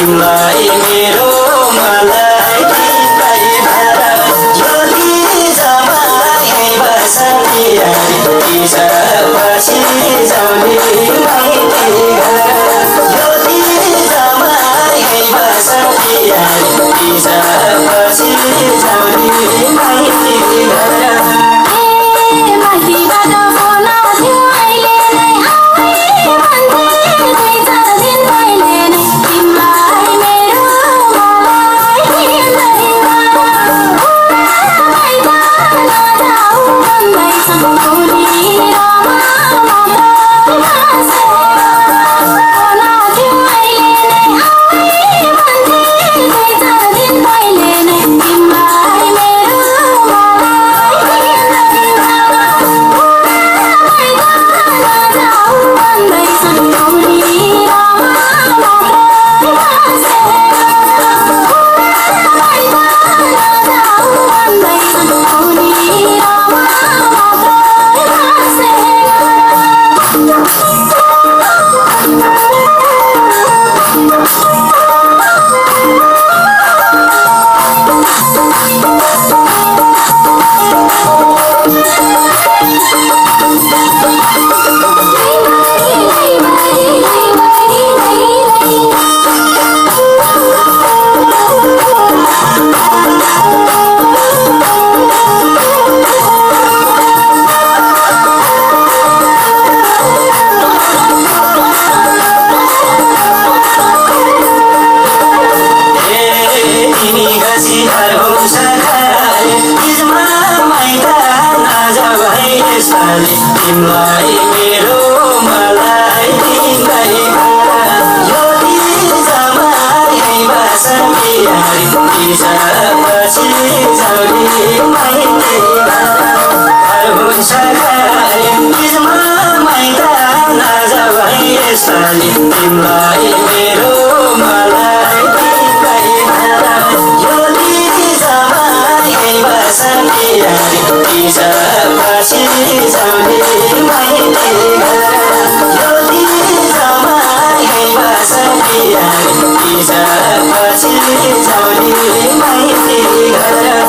तिमलाई मेरो मलाई तिम्रै भएर ज्योति जमाए बसन्ती पछि जाउने माइती घर ज्योति जमाए बसन्ती पछि जाउने माइती घर तिमलाई मेरो मलाई तिम्रै भएर ज्योति जमाए बसन्ती पछि जाउने माइती घर हुन्छ घरे बिचमा माइत नजाऊ है यसरी तिमलाई मेरो मलाई तिम्रै भएर ज्योति जमाए बसन्ती पछि जाउने माइती घर ज्योति जमाए बसन्ती पछि जाउने माइती घर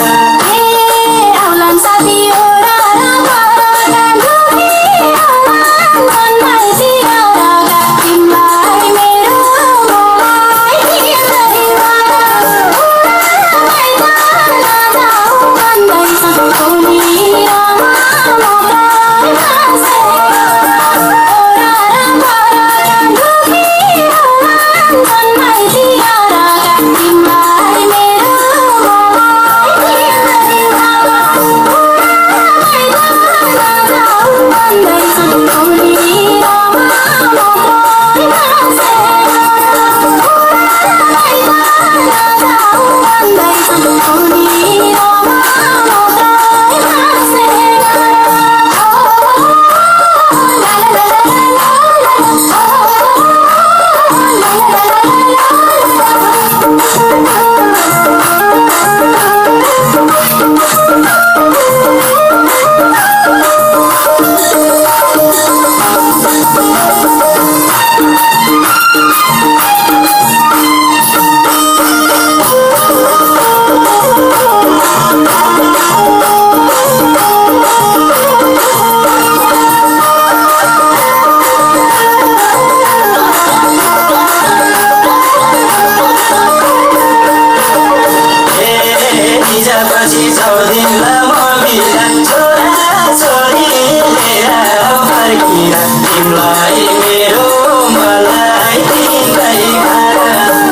तिमलाई मेरो मलाई तिम्रै भएर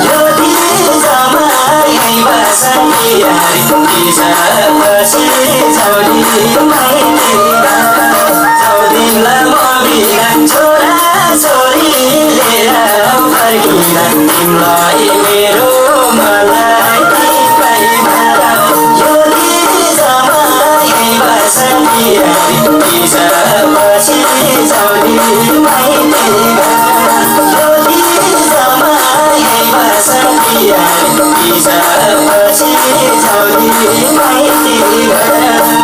ज्योति जमाए बसन्ती पछि जाउने माइती जाउँदिनला म बिना छोरा छोरी लिएर फर्किँदा तिमलाई मेरो मलाई तिम्रै भएर ज्योति जमाए बसन्ती पछि जाउने माइती घर ज्योति जमाए बसन्ती पछि जाउने माइती घर